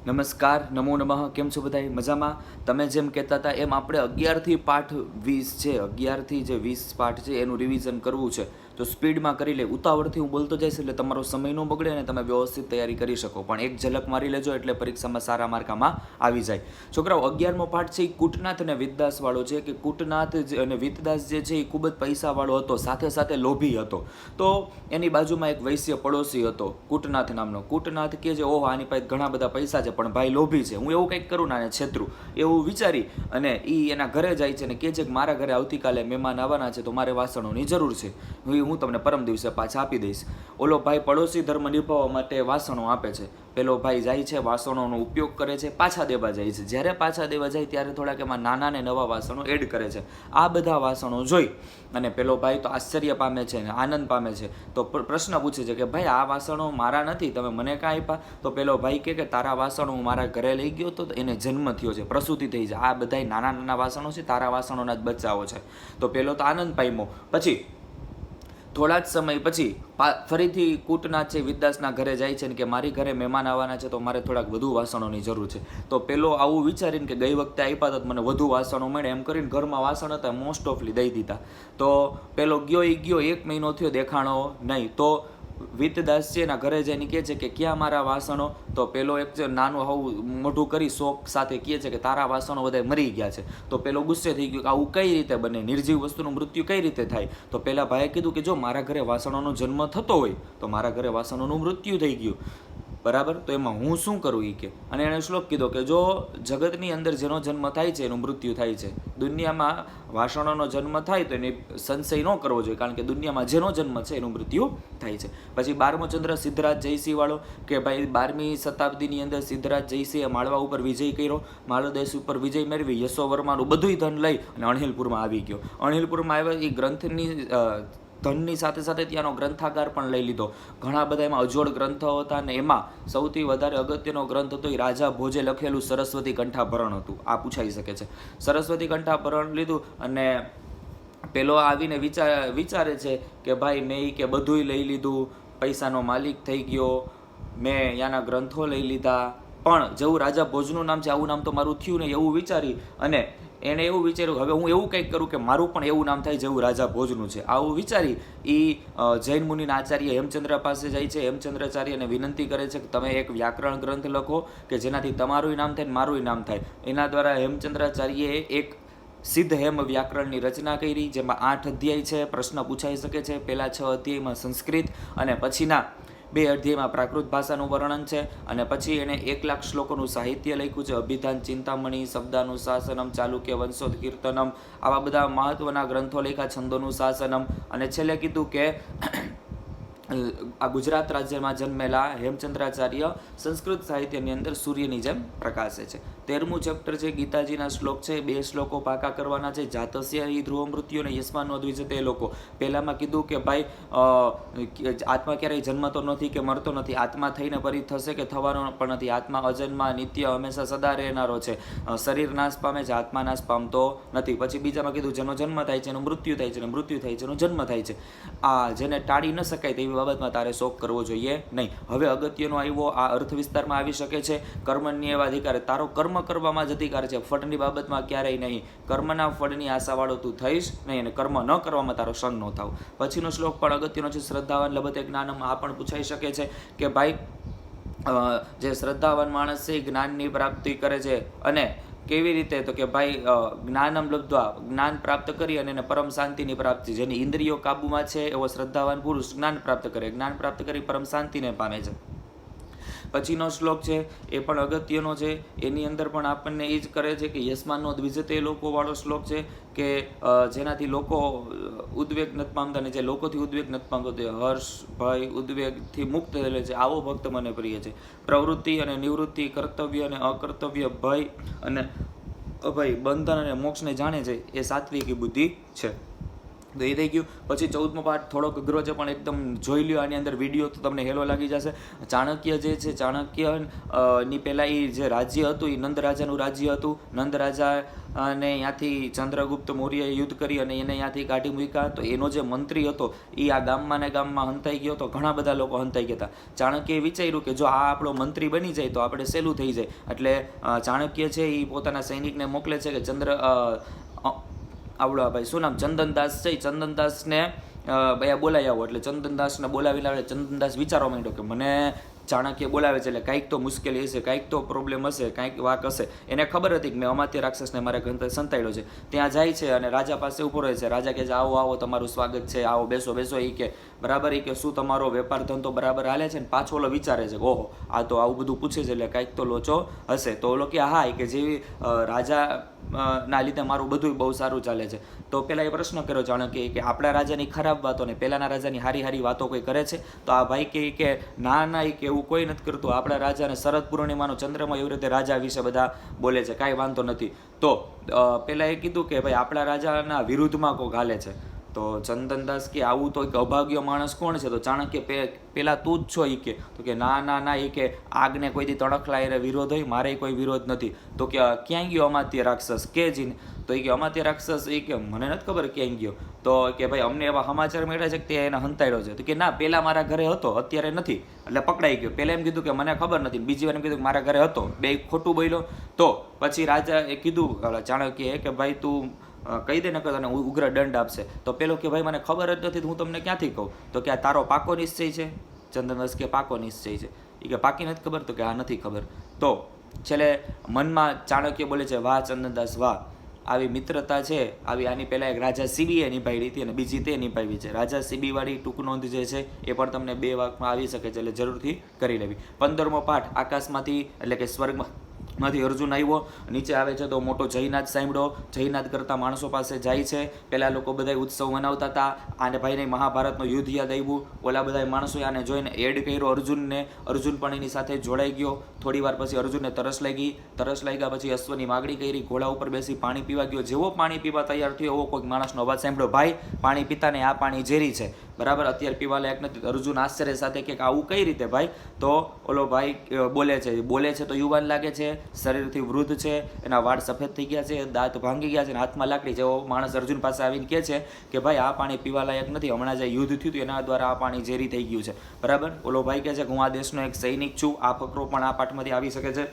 નમસ્કાર, નમો નમઃ. કેમ છો બધાય? મજામાં? તમે જેમ કહેતા હતા એમ આપણે 11થી પાઠ 20 છે, 11થી જે 20 પાઠ છે એનું રિવિઝન કરવું છે. તો સ્પીડમાં કરી લે. ઉતાવળથી હું બોલતો જઈશ એટલે તમારો સમય ન બગડે અને તમે વ્યવસ્થિત તૈયારી કરી શકો. પણ એક ઝલક મારી લેજો એટલે પરીક્ષામાં સારા માર્ક આમાં આવી જાય. છોકરાઓ, 11મો પાઠ છે એ કૂટનાથ અને વિતદાસ વાળો છે. કે કૂટનાથ અને વિતદાસ જે છે એ ખૂબ જ પૈસાવાળો હતો, સાથે સાથે લોભી હતો. તો એની બાજુમાં એક વૈશ્ય પડોશી હતો કૂટનાથ નામનો. કૂટનાથ કે જે ઓહો આની પાસે ઘણા બધા પૈસા છે પણ ભાઈ લોભી છે, હું એવું કંઈક કરું ને આને છેતરું, એવું વિચારી અને એ એના ઘરે જાય છે અને કહે છે કે મારા ઘરે આવતીકાલે મહેમાન આવવાના છે તો મારે વાસણોની જરૂર છે, હું તમને પરમ દિવસે પાછા આપી દઈશ. ઓલો ભાઈ પડોશી ધર્મ નિભાવવા માટે વાસણો આપે છે. પેલો ભાઈ જાય છે, વાસણોનો ઉપયોગ કરે છે, પાછા દેવા જાય છે. જ્યારે પાછા દેવા જાય ત્યારે થોડાક એમાં નાના ને નવા વાસણો એડ કરે છે. આ બધા વાસણો જોઈ અને પેલો ભાઈ તો આશ્ચર્ય પામે છે અને આનંદ પામે છે. તો પ્રશ્ન પૂછે છે કે ભાઈ આ વાસણો મારા નથી, તમે મને કાં આપ્યા? તો પેલો ભાઈ કે તારા વાસણો હું મારા ઘરે લઈ ગયો તો એને જન્મ થયો છે, પ્રસૂતિ થઈ છે, આ બધા નાના નાના વાસણો છે, તારા વાસણોના જ બચ્ચાઓ છે. તો પેલો તો આનંદ પામ્યો. પછી થોડા જ સમય પછી ફરીથી કૂટનાથ છે વિતદાસના ઘરે જાય છે ને કે મારી ઘરે મહેમાન આવવાના છે તો મારે થોડાક વધુ વાસણોની જરૂર છે. તો પેલો આવું વિચારીને કે ગઈ વખતે આપ્યા તો મને વધુ વાસણો મળે એમ કરીને ઘરમાં વાસણ હતા મોસ્ટ ઓફલી દઈ દીધા. તો પેલો ગયો 1 મહિનો થયો, દેખાણો નહીં. તો વિતદાસ છે એના ઘરે જઈને કહે છે કે ક્યાં મારા વાસણો? તો પેલો એક નાનું આવું મોઢું કરી શોખ સાથે કહે છે કે તારા વાસણો બધા મરી ગયા છે. તો પેલો ગુસ્સે થઈ ગયો કે આવું કઈ રીતે બને, નિર્જીવ વસ્તુનું મૃત્યુ કઈ રીતે થાય? તો પેલા ભાઈએ કીધું કે જો મારા ઘરે વાસણોનો જન્મ થતો હોય તો મારા ઘરે વાસણોનું મૃત્યુ થઈ ગયું, બરાબર, તો એમાં હું શું કરું? એ કે અને એણે શ્લોક કીધો કે જો જગતની અંદર જેનો જન્મ થાય છે એનું મૃત્યુ થાય છે, દુનિયામાં વાસણોનો જન્મ થાય તો એને સંશય ન કરવો જોઈએ, કારણ કે દુનિયામાં જેનો જન્મ છે એનું મૃત્યુ થાય છે. પછી 12મો ચંદ્ર સિદ્ધરાજ જયસિંહ વાળો કે ભાઈ 12મી શતાબ્દીની અંદર સિદ્ધરાજ જયસિંહે માળવા ઉપર વિજય કર્યો, માળવા દેશ ઉપર વિજય મેળવી યશોવર્માનું બધું ધન લઈ અને અણહિલપુરમાં આવી ગયો. અણહિલપુરમાં આવ્યા એ ગ્રંથની ધનની સાથે સાથે ત્યાંનો ગ્રંથાગાર પણ લઈ લીધો. ઘણા બધા એમાં અજોડ ગ્રંથો હતા અને એમાં સૌથી વધારે અગત્યનો ગ્રંથ હતો એ રાજા ભોજે લખેલું સરસ્વતી કંઠાભરણ હતું. આ પૂછાઈ શકે છે. સરસ્વતી કંઠાભરણ લીધું અને પેલો આવીને વિચારે છે કે ભાઈ મેં કે બધુંય લઈ લીધું, પૈસાનો માલિક થઈ ગયો, મેં ત્યાંના ગ્રંથો લઈ લીધા, પણ જેવું રાજા ભોજનું નામ છે આવું નામ તો મારું થયું નહીં એવું વિચારી અને એણે એવું વિચાર્યું હવે હું એવું કંઈક કરું કે મારું પણ એવું નામ થાય જેવું રાજા ભોજનું છે. આવું વિચારી એ જૈન મુનિના આચાર્ય હેમચંદ્ર પાસે જાય છે. હેમચંદ્રાચાર્યને વિનંતી કરે છે કે તમે એક વ્યાકરણ ગ્રંથ લખો કે જેનાથી તમારું નામ થાય ને મારું નામ થાય. એના દ્વારા હેમચંદ્રાચાર્યએ એક સિદ્ધ હેમ વ્યાકરણની રચના કરી, જેમાં 8 અધ્યાય છે. પ્રશ્ન પૂછાઈ શકે છે. પહેલા 6 અધ્યાયમાં સંસ્કૃત અને પછીના 2 અધ્યાયમાં પ્રાકૃત ભાષાનું વર્ણન છે અને પછી એણે 1,00,000 શ્લોકોનું સાહિત્ય લખ્યું છે. અભિધાન, ચિંતામણી, શબ્દાનુશાસનમ, ચાલુક્ય વંશોદ કીર્તનમ, આવા બધા મહત્વના ગ્રંથો લખ્યા. છંદોનુશાસનમ અને છેલ્લે કીધું કે આ ગુજરાત રાજ્યમાં જન્મેલા હેમચંદ્રાચાર્ય સંસ્કૃત સાહિત્યની અંદર સૂર્યની જેમ પ્રકાશે છે. 13મું ચેપ્ટર છે ગીતાજીના શ્લોક છે. 2 શ્લોકો પાકા કરવાના છે. જાતસ્ય હિ ધ્રુવ મૃત્યુ અને યસ્માનો દ્વિજતે લોકો. પહેલામાં કીધું કે ભાઈ આત્મા ક્યારેય જન્મતો નથી કે મરતો નથી, આત્મા થઈને ફરી થશે કે થવાનો પણ નથી. આત્મા અજન્મા, નિત્ય, હંમેશા સદા રહેનારો છે. શરીર નાશ પામે છે, આત્મા નાશ પામતો નથી. પછી બીજામાં કીધું જેનો જન્મ થાય છે એનું મૃત્યુ થાય છે, અને મૃત્યુ થાય છે એનો જન્મ થાય છે. આ જેને ટાળી ન શકાય તેવી બાબતમાં તારે શોક કરવો જોઈએ નહીં. હવે અગત્યનો આવ્યો, આ અર્થ વિસ્તારમાં આવી શકે છે. કર્મની એવા અધિકાર, તારો કર્મ કરવામાં જ અધિકાર છે, ફળની બાબતમાં ક્યારેય નહીં. કર્મના ફળની આશાવાળો તું થઈશ નહીં અને કર્મ ન કરવામાં તારો સંગ ન થાવ. પછીનો શ્લોક પણ અગત્યનો છે. શ્રદ્ધાવાન લભતે જ્ઞાનમ. આ પણ પૂછાઈ શકે છે કે ભાઈ જે શ્રદ્ધાવાન માણસ છે એ જ્ઞાનની પ્રાપ્તિ કરે છે અને કેવી રીતે? તો કે ભાઈ જ્ઞાનમ લબ્ધ્વા, જ્ઞાન પ્રાપ્ત કરી અને એને પરમ શાંતિની પ્રાપ્તિ. જેની ઇન્દ્રિયો કાબુમાં છે એવો શ્રદ્ધાવાન પુરુષ જ્ઞાન પ્રાપ્ત કરે, જ્ઞાન પ્રાપ્ત કરી પરમ શાંતિને પામે છે. પછીનો શ્લોક છે એ પણ અગત્યનો છે. એની અંદર પણ આપણને એ જ કરે છે કે યસ્માનનો દ્વિજતે લોકોવાળો શ્લોક છે કે જેનાથી લોકો ઉદ્વેગ નથી પામતા અને જે લોકોથી ઉદ્વેગ નથી પામતો તે હર્ષ, ભય, ઉદ્વેગથી મુક્ત થયેલો છે. આવો ભક્ત મને પ્રિય છે. પ્રવૃત્તિ અને નિવૃત્તિ, કર્તવ્ય અને અકર્તવ્ય, ભય અને અભય, બંધન અને મોક્ષને જાણે છે એ સાત્વિકી બુદ્ધિ છે. તો એ થઈ ગયું. પછી 14મો પાઠ થોડોક અઘરો છે પણ એકદમ જોઈ લ્યો આની અંદર વિડીયો તો તમને હેલો લાગી જશે. ચાણક્ય જે છે, ચાણક્ય ની પહેલાં એ જે રાજ્ય હતું એ નંદ રાજાનું રાજ્ય હતું. નંદ રાજા અને ત્યાંથી ચંદ્રગુપ્ત મૌર્યએ યુદ્ધ કરી અને એને ત્યાંથી કાઢી મૂક્યા. તો એનો જે મંત્રી હતો એ આ ગામમાં ને ગામમાં હંતાઈ ગયો હતો. ઘણા બધા લોકો હંતાઈ ગયા હતા. ચાણક્યએ વિચાર્યું કે જો આ આપણો મંત્રી બની જાય તો આપણે સહેલું થઈ જાય. એટલે ચાણક્ય છે એ પોતાના સૈનિકને મોકલે છે કે આવડા ભાઈ શું નામ, ચંદનદાસ છે, ચંદનદાસને ભાઈ બોલાવી આવો. એટલે ચંદનદાસને બોલાવી લાવે. ચંદનદાસ વિચારવા માંડ્યો કે મને ચાણક્ય બોલાવે છે એટલે કાંઈક તો મુશ્કેલી હશે, કાંઈક તો પ્રોબ્લેમ હશે, કાંઈક વાક હશે. એને ખબર હતી કે મેં અમાત્ય રાક્ષસને મારે સંતાડ્યો છે. ત્યાં જાય છે અને રાજા પાસે ઊભો રહે છે. રાજા કહે છે આવો આવો, તમારું સ્વાગત છે, આવો બેસો બેસો. એ કે બરાબર, એ કે શું તમારો વેપાર ધંધો બરાબર હાલે છે? ને પાછો ઓલો વિચારે છે કે ઓહો આ તો આવું બધું પૂછે છે એટલે કાંઈક તો લોચો હશે. તો ઓલો કે હા, એ કે જેવી રાજા ના લીધે મારું બધું બહુ સારું ચાલે છે. તો પેલા એ પ્રશ્ન કર્યો ચાણક્ય કે આપણા રાજાની ખરાબ વાતો ને પેલાના રાજાની હારી હારી વાતો કોઈ કરે છે? તો આ ભાઈ કે ના ના, એ કે એવું કોઈ નથી કરતું. આપણા રાજાને શરદ પૂર્ણિમાનો ચંદ્રમાં એવી રીતે રાજા વિશે બધા બોલે છે, કાંઈ વાંધો નથી. તો પેલા એ કીધું કે ભાઈ આપણા રાજાના વિરુદ્ધમાં કોક હાલે છે. તો ચંદનદાસ કે આવું તો એક અભાગ્ય માણસ કોણ છે? તો ચાણક્ય પેલા તું જ છો. એ કે તો કે ના ના ના, એ કે આગને કોઈથી તણખલાય વિરોધ હોય, મારે કોઈ વિરોધ નથી. તો કે ક્યાં ગયો અમાત્ય રાક્ષસ કે જીને? તો એ કે અમાત્ય રાક્ષસ, એ કે મને નથી ખબર ક્યાંય ગયો. તો કે ભાઈ અમને એવા સમાચાર મળ્યા છે કે તે એને હંતાડ્યો છે. તો કે ના, પહેલાં મારા ઘરે હતો, અત્યારે નથી, એટલે પકડાઈ ગયો. પહેલાં એમ કીધું કે મને ખબર નથી, બીજી વાર એમ કીધું કે મારા ઘરે હતો. બે ખોટું બોલ્યો. તો પછી રાજાએ કીધું ચાણક્યએ કે ભાઈ તું કહી દે ને કે તને ઉગ્ર દંડ આપશે. તો પેલો કે ભાઈ મને ખબર જ નથી, હું તમને ક્યાંથી કહું. તો કે આ તારો પાકો નિશ્ચય છે? ચંદનદાસ કે પાકો નિશ્ચય છે. એ કે પાકી નથી ખબર? તો કે હા નથી ખબર. તો છેલ્લે મનમાં ચાણક્ય બોલે છે વાહ ચંદનદાસ વાહ, આવી મિત્રતા છે, આવી આની પહેલાં એક રાજા સીબીએ નિભાવી હતી અને બીજી તે નિભાવી છે. રાજા સીબીવાળી ટૂંક નોંધ જે છે એ પણ તમને 2 વાક્યમાં આવી શકે છે, એટલે જરૂરથી કરી લેવી. 15મો પાઠ આકાશમાંથી એટલે કે સ્વર્ગમાંથી અર્જુન આવ્યો, નીચે આવે છે તો મોટો જયનાદ સાંભળો. જયનાદ કરતા માણસો પાસે જાય છે. પહેલાં લોકો બધા ઉત્સવ મનાવતા હતા. આને ભાઈને મહાભારતનું યુદ્ધ યાદ આવ્યું. ઓલા બધા માણસોએ આને જોઈને એડ કર્યો અર્જુનને. અર્જુન પણ એની સાથે જોડાઈ ગયો. થોડી વાર પછી અર્જુનને તરસ લાગી. તરસ લાગ્યા પછી અશ્વની માગણી કરી. ઘોડા ઉપર બેસી પાણી પીવા ગયો. જેવો પાણી પીવા તૈયાર થયો એવો કોઈક માણસનો અવાજ સાંભળ્યો, ભાઈ પાણી પીતા ને, આ પાણી ઝેરી છે, બરાબર, અત્યારે પીવા લાયક નથી. અર્જુન આશ્ચર્ય સાથે કે આવું કઈ રીતે ભાઈ? તો ઓલો ભાઈ બોલે છે તો યુવાન લાગે છે, શરીરથી વૃદ્ધ છે, એના વાળ સફેદ થઈ ગયા છે, દાંત ભાંગી ગયા છે, હાથમાં લાકડી. જેવો માણસ અર્જુન પાસે આવીને કહે છે કે ભાઈ આ પાણી પીવા લાયક નથી, હમણાં જે યુદ્ધ થયું હતું એના દ્વારા આ પાણી ઝેરી થઈ ગયું છે, બરાબર. ઓલો ભાઈ કહે છે કે હું આ દેશનો એક સૈનિક છું. આ ફકરો પણ આ પાઠમાંથી આવી શકે છે.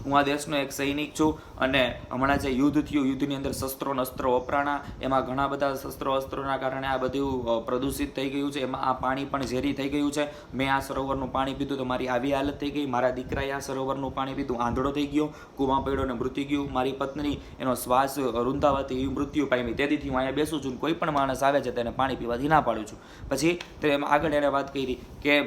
હું આ દેશનો એક સૈનિક છું અને હમણાં જે યુદ્ધ થયું, યુદ્ધની અંદર શસ્ત્રો ને અસ્ત્રો વપરાણા, એમાં ઘણા બધા શસ્ત્રો અસ્ત્રોના કારણે આ બધું પ્રદૂષિત થઈ ગયું છે. એમાં આ પાણી પણ ઝેરી થઈ ગયું છે. મેં આ સરોવરનું પાણી પીધું તો મારી આવી હાલત થઈ ગઈ. મારા દીકરાએ આ સરોવરનું પાણી પીધું, આંધળો થઈ ગયો, કૂવામાં પડ્યો ને મૃત્યુ ગયું. મારી પત્ની એનો શ્વાસ રૂંધાવાથી મૃત્યુ પામી. તેથી હું અહીંયા બેસું છું. કોઈ પણ માણસ આવે છે તેને પાણી પીવાથી ના પાડું છું. પછી એમાં આગળ એને વાત કરી કે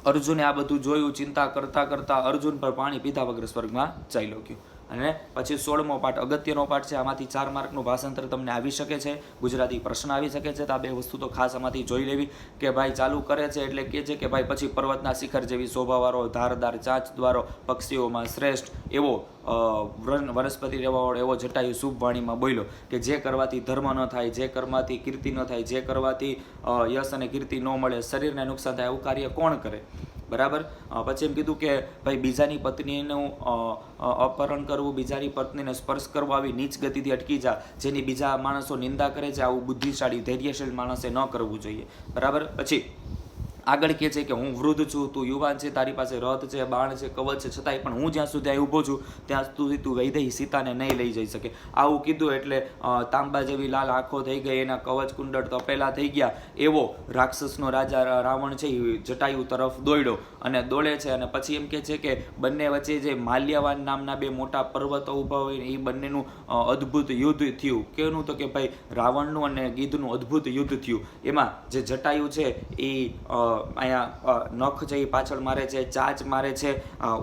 અર્જુને આ બધું જોયું. ચિંતા કરતા કરતા અર્જુન પર પાણી પીધા વગર સ્વર્ગમાં ચાલ્યો ગયો. અને પછી 16મો પાઠ અગત્યનો પાઠ છે. આમાંથી 4 માર્કનું ભાષાંતર તમને આવી શકે છે, ગુજરાતી પ્રશ્ન આવી શકે છે. તો આ 2 વસ્તુ તો ખાસ આમાંથી જોઈ લેવી. કે ભાઈ ચાલુ કરે છે એટલે કહે છે કે ભાઈ પછી પર્વતના શિખર જેવી શોભાવાળો, ધારદાર ચાંચ દ્વારો, પક્ષીઓમાં શ્રેષ્ઠ એવો વનસ્પતિ રહેવાવાળો એવો જટાયુ શુભ વાણીમાં બોલ્યો કે જે કરવાથી ધર્મ ન થાય, જે કરવાથી કીર્તિ ન થાય, જે કરવાથી યશ અને કીર્તિ ન મળે, શરીરને નુકસાન થાય, આવું કાર્ય કોણ કરે, બરાબર. પછી એમ કીધું કે ભાઈ બીજાની પત્નીનું અપહરણ કરવું, બીજાની પત્નીને સ્પર્શ કરવો, આવી નીચ ગતિથી અટકી જા. જેની બીજા માણસો નિંદા કરે છે, આવું બુદ્ધિશાળી ધૈર્યશીલ માણસે ન કરવું જોઈએ, બરાબર. પછી આગળ કહે છે કે હું વૃદ્ધ છું, તું યુવાન છે, તારી પાસે રથ છે, બાણ છે, કવચ છે, છતાંય પણ હું જ્યાં સુધી અહીં ઊભો છું ત્યાં સુધી તું વૈદેહી સીતાને નહીં લઈ જઈ શકે. આવું કીધું એટલે તાંબા જેવી લાલ આંખો થઈ ગઈ, એના કવચ કુંડળ તપેલા થઈ ગયા. એવો રાક્ષસનો રાજા રાવણ છે એ જટાયુ તરફ દોડ્યો અને દોડે છે. અને પછી એમ કહે છે કે બંને વચ્ચે જે માલ્યવાન નામના 2 મોટા પર્વતો ઊભા હોય એ બંનેનું અદ્ભુત યુદ્ધ થયું. કેનું? તો કે ભાઈ રાવણનું અને ગીધનું અદ્ભુત યુદ્ધ થયું. એમાં જે જટાયુ છે એ અહીંયા નખ છે એ પાછળ મારે છે, ચાંચ મારે છે,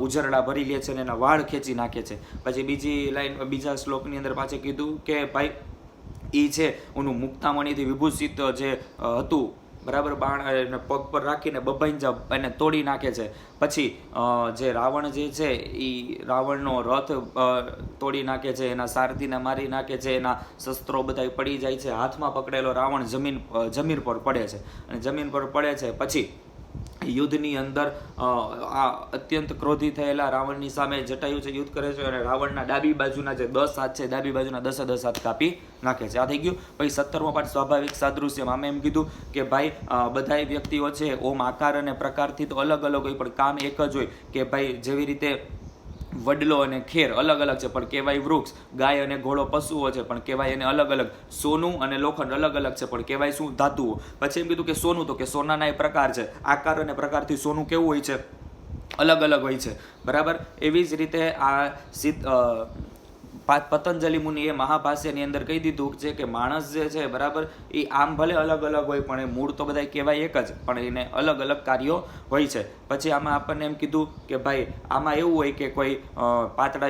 ઉજરડા ભરી લે છે અને એના વાળ ખેંચી નાખે છે. પછી બીજી લાઈન, બીજા શ્લોકની અંદર પાછળ કીધું કે ભાઈ એ છે ઓનું મુક્તામણીથી વિભૂષિત જે હતું બરાબર, બાણ એને પગ પર રાખીને બભાઈને એને તોડી નાખે છે. પછી જે રાવણ જે છે એ રાવણનો રથ તોડી નાખે છે, એના સારથીને મારી નાખે છે, એના શસ્ત્રો બધા પડી જાય છે, હાથમાં પકડેલો રાવણ જમીન પર પડે છે. અને જમીન પર પડે છે પછી યુદ્ધની અંદર આ અત્યંત ક્રોધી થયેલા રાવણની સામે જટાયુ છે યુદ્ધ કરે છે અને રાવણના ડાબી બાજુના જે 10 હાથ છે ડાબી બાજુના 10 હાથ કાપી નાખે છે. આ થઈ ગયું. પછી 17મો પાઠ સ્વાભાવિક સાદૃશ્યમ. આમે એમ કીધું કે ભાઈ બધાય વ્યક્તિઓ છે ઓમ આકાર અને પ્રકારથી તો અલગ અલગ હોય, પણ કામ એક જ હોય કે ભાઈ જેવી રીતે વડલો અને ખેર અલગ અલગ છે પણ કહેવાય વૃક્ષ, ગાય અને ઘોડો પશુઓ છે પણ કહેવાય એને અલગ અલગ, સોનું અને લોખંડ અલગ અલગ છે પણ કહેવાય શું? ધાતુઓ. પછી એમ કીધું કે સોનું, તો કે સોનાના એ પ્રકાર છે, આકાર અને પ્રકારથી સોનું કેવું હોય છે? અલગ અલગ હોય છે. બરાબર. એવી જ રીતે આ પતંજલિ મુનિએ મહાભાષ્યની અંદર કહી દીધું છે કે માણસ જે છે બરાબર એ આમ ભલે અલગ અલગ હોય પણ એ મૂળ તો બધા કહેવાય એક જ, પણ એને અલગ અલગ કાર્યો હોય છે. પછી આમાં આપણને એમ કીધું કે ભાઈ આમાં એવું હોય કે કોઈ પાતળા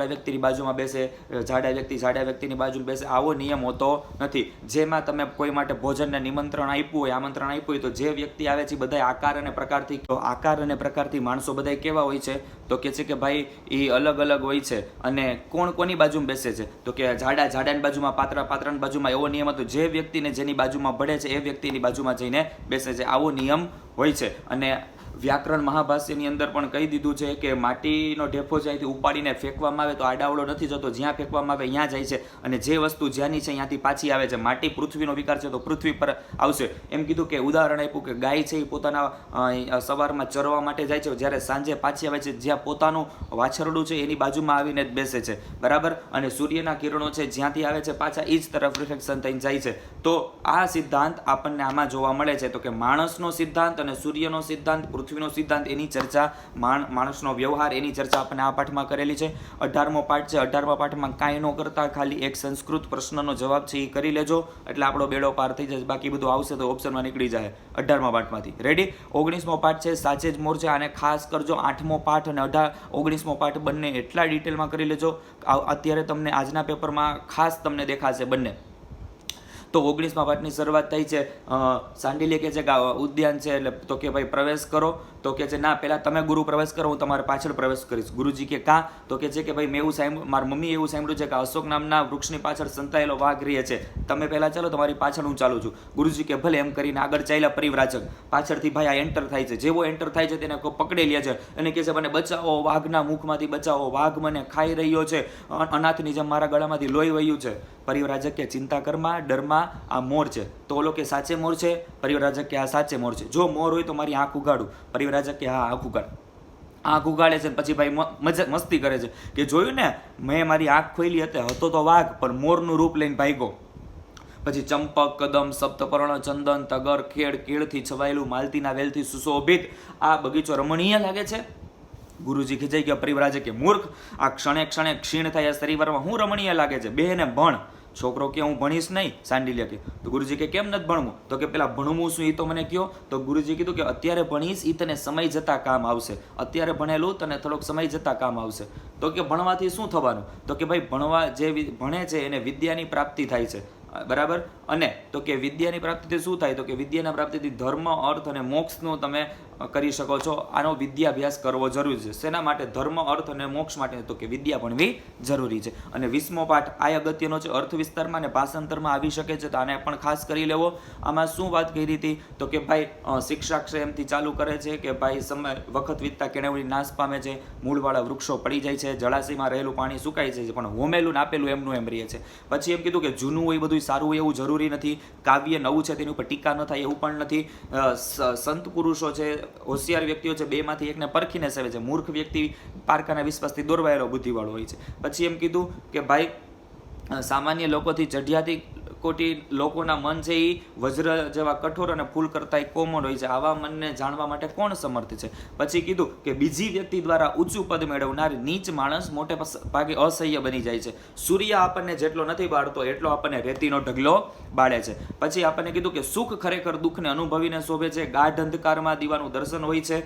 વ્યક્તિની બાજુમાં બેસે, જાડા વ્યક્તિની બાજુમાં બેસે, આવો નિયમ હોતો નથી. જેમાં તમે કોઈ માટે ભોજનને નિમંત્રણ આપ્યું હોય, આમંત્રણ આપ્યું હોય, તો જે વ્યક્તિ આવે છે બધા આકાર અને પ્રકારથી માણસો બધા કેવા હોય છે? તો કે છે કે ભાઈ એ અલગ અલગ હોય છે. અને કોની બાજુમાં બેસે છે? તો કે જાડાની બાજુમાં, પાતળાની બાજુમાં. એવો નિયમ હતો, જે વ્યક્તિને જેની બાજુમાં ભળે છે એ વ્યક્તિની બાજુમાં જઈને બેસે છે. આવો નિયમ હોય છે. અને વ્યાકરણ મહાભાષ્યની અંદર પણ કહી દીધું છે કે માટીનો ઢેફો જ્યાંથી ઉપાડીને ફેંકવામાં આવે તો આડાવડો નથી જતો, જ્યાં ફેંકવામાં આવે ત્યાં જાય છે. અને જે વસ્તુ જ્યાંની છે ત્યાંથી પાછી આવે છે. માટી પૃથ્વીનો વિકાર છે તો પૃથ્વી પર આવશે. એમ કીધું કે ઉદાહરણ આપ્યું કે ગાય છે એ પોતાના સવારમાં ચરવા માટે જાય છે, જ્યારે સાંજે પાછી આવે છે જ્યાં પોતાનું વાછરડું છે એની બાજુમાં આવીને જ બેસે છે. બરાબર. અને સૂર્યના કિરણો છે જ્યાંથી આવે છે પાછા એ જ તરફ રિફ્લેક્શન થઈને જાય છે. તો આ સિદ્ધાંત આપણને આમાં જોવા મળે છે. તો કે માણસનો સિદ્ધાંત અને સૂર્યનો સિદ્ધાંત, પૃથ્વીનો સિદ્ધાંત, એની ચર્ચા, માણસનો વ્યવહાર, એની ચર્ચા આપણે આ પાઠમાં કરેલી છે. 18મો પાઠ છે. 18મા પાઠમાં કાંઈ ન કરતા ખાલી એક સંસ્કૃત પ્રશ્નનો જવાબ છે એ કરી લેજો એટલે આપણો બેડો પાર થઈ જશે. બાકી બધું આવશે તો ઓપ્શનમાં નીકળી જાય 18મા પાઠમાંથી. રેડી. 19મો પાઠ છે સાચે જ મોરચે. આને ખાસ કરજો. 8મો પાઠ અને 19મો પાઠ બંને એટલા ડિટેલમાં કરી લેજો. અત્યારે તમને આજના પેપરમાં ખાસ તમને દેખાશે બંને. તો 19મા પાઠની શરૂઆત થઈ છે. સાંડિલ્ય કહે છે કે ઉદ્યાન છે એટલે તો કે ભાઈ પ્રવેશ કરો. તો કે છે ના, પહેલાં તમે ગુરુ પ્રવેશ કરો, હું તમારે પાછળ પ્રવેશ કરીશ. ગુરુજી કે કાં? તો કે છે કે ભાઈ મેં એવું સાંભળ્યું, મારી મમ્મીએ એવું સાંભળ્યું છે કે અશોક નામના વૃક્ષની પાછળ સંતાયેલો વાઘ રહે છે, તમે પહેલાં ચાલો, તમારી પાછળ હું ચાલું છું. ગુરુજી કે ભલે. એમ કરીને આગળ ચાલ્યા પરિવ્રાજક. પાછળથી ભાઈ આ એન્ટર થાય છે. જેવો એન્ટર થાય છે તેને પકડી લે છે અને કહે છે મને બચાવો, વાઘના મુખમાંથી બચાવો, વાઘ મને ખાઈ રહ્યો છે, અનાથની જેમ મારા ગળામાંથી લોહી વહ્યું છે. પરિવ્રાજક કે ચિંતા કરમાં, ડરમાં, આ મોર છે. તો ઓલો કે સાચે મોર છે? પરિવ્રાજક કે આ સાચે મોર છે. જો મોર હોય તો મારી આંખ ઉગાડું. પરિવ્રાજક કે હા આંખ ઉગાડ. આંખ ઉગાડે છે પછી ભાઈ મસ્તી કરે છે કે જોયું ને, મેં મારી આંખ ખોલી હતો તો વાઘ, પણ મોરનું રૂપ લઈને ભાગ્યો. પછી ચંપક, કદમ, સપ્તપર્ણ, ચંદન, તગર, ખેડ, કીડથી છવાયેલું, માલતીના વેલથી સુશોભિત આ બગીચો રમણીય લાગે છે. ગુરુજી ખીજાઈ ગયા. પરિવ્રાજક કે મૂર્ખ, આ ક્ષણે ક્ષણે ક્ષીણ થાય શરીરમાં હું રમણીય લાગે છે? બેને ભણ. છોકરો કે હું ભણીશ નહીં. સાંડિલ્ય કે. તો ગુરુજી કે કેમ નથી ભણવું? તો કે પેલા ભણવું શું એ તો મને કહો. તો ગુરુજી કીધું કે અત્યારે ભણીશ એ તને સમય જતા કામ આવશે. અત્યારે ભણેલું તને થોડોક સમય જતા કામ આવશે. તો કે ભણવાથી શું થવાનું? તો કે ભાઈ ભણવા જે ભણે છે એને વિદ્યાની પ્રાપ્તિ થાય છે. બરાબર. અને તો કે વિદ્યાની પ્રાપ્તિથી શું થાય? તો કે વિદ્યાના પ્રાપ્તિથી ધર્મ, અર્થ અને મોક્ષનું તમે કરી શકો છો. આનો વિદ્યાભ્યાસ કરવો જરૂરી છે. શેના માટે? ધર્મ, અર્થ અને મોક્ષ માટે. તો કે વિદ્યા ભણવી જરૂરી છે. અને 20મો પાઠ આ અગત્યનો છે. અર્થ વિસ્તારમાં અને ભાષાંતરમાં આવી શકે છે, તો આને પણ ખાસ કરી લેવો. આમાં શું વાત કરી હતી? તો કે ભાઈ શિક્ષાક્ષેમથી ચાલુ કરે છે કે ભાઈ સમય વખત વીતતા કેળવણી નાશ પામે છે, મૂળવાળા વૃક્ષો પડી જાય છે, જળાશયમાં રહેલું પાણી સુકાય છે, પણ હોમેલું નાપેલું એમનું એમ રહે છે. પછી એમ કીધું કે જૂનું હોય બધું સારું હોય એવું જરૂરી નથી. કાવ્ય નવું છે તેની ઉપર ટીકા ન થાય એવું પણ નથી. સંત પુરુષો છે, હોશિયાર વ્યક્તિઓ છે, બેમાંથી એકને પરખીને સેવે છે. મૂર્ખ વ્યક્તિ પારકાના વિશ્વાસથી દોરવાયેલો બુદ્ધિવાળો હોય છે. પછી એમ કીધું કે ભાઈ સામાન્ય લોકોથી ચઢિયાતી કોટી લોકોના મન છે એ વજ્ર જેવા કઠોર અને ફૂલ કરતા કોમળ હોય છે. આવા મનને જાણવા માટે કોણ સમર્થ છે? પછી કીધું કે બીજી વ્યક્તિ દ્વારા ઊંચું પદ મેળવનાર નીચ માણસ મોટે ભાગે અસહ્ય બની જાય છે. સૂર્ય આપણને જેટલો નથી બાળતો એટલો આપણને રેતીનો ઢગલો બાળે છે. પછી આપણને કીધું કે સુખ ખરેખર દુઃખને અનુભવીને શોભે છે. ગાઢ અંધકારમાં દીવાનું દર્શન હોય છે.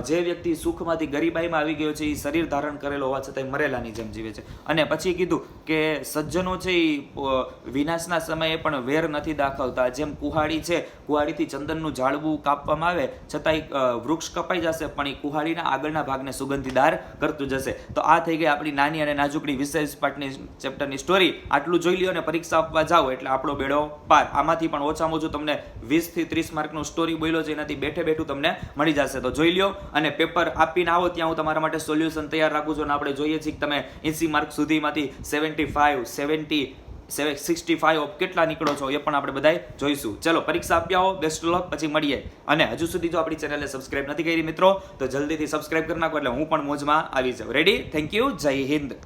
જે વ્યક્તિ સુખમાંથી ગરીબાઈમાં આવી ગયો છે એ શરીર ધારણ કરેલો હોવા છતાં મરેલાની જેમ જીવે છે. અને પછી કીધું કે સજ્જનો છે એ વિનાશના સમયે પણ વેર નથી દાખવતા. જેમ કુહાડી છે, કુહાડીથી ચંદનનું ઝાડવું કાપવામાં આવે છતાંય વૃક્ષ કપાઈ જશે પણ એ કુહાડીના આગળના ભાગને સુગંધીદાર કરતું જશે. તો આ થઈ ગઈ આપણી નાની અને નાજુકડી વિશેષ પાઠની ચેપ્ટરની સ્ટોરી. આટલું જોઈ લ્યો અને પરીક્ષા આપવા જાઓ એટલે આપણો બેડો પાર. આમાંથી પણ ઓછામાં ઓછું તમને 20 થી 30 માર્કનું સ્ટોરી બોલ્યો છે, એનાથી બેઠે બેઠું તમને મળી જશે. તો જોઈ લ્યો અને પેપર આપીને આવો ત્યાં હું તમારા માટે સોલ્યુશન તૈયાર રાખું છું. અને આપણે જોઈએ છીએ કે તમે 80 માર્ક સુધીમાંથી 75, 70, 65 કેટલા નીકળો છો એ પણ આપણે બધાય જોઈશું. ચલો પરીક્ષા આપી આવો, બેસ્ટ લક, પછી મળીએ. અને હજુ સુધી જો આપણી ચેનલને સબસ્ક્રાઇબ નથી કરી મિત્રો તો જલ્દીથી સબસ્ક્રાઇબ કરી નાખો એટલે હું પણ મોજમાં આવી જાઉં. રેડી? Thank you. જય હિન્દ.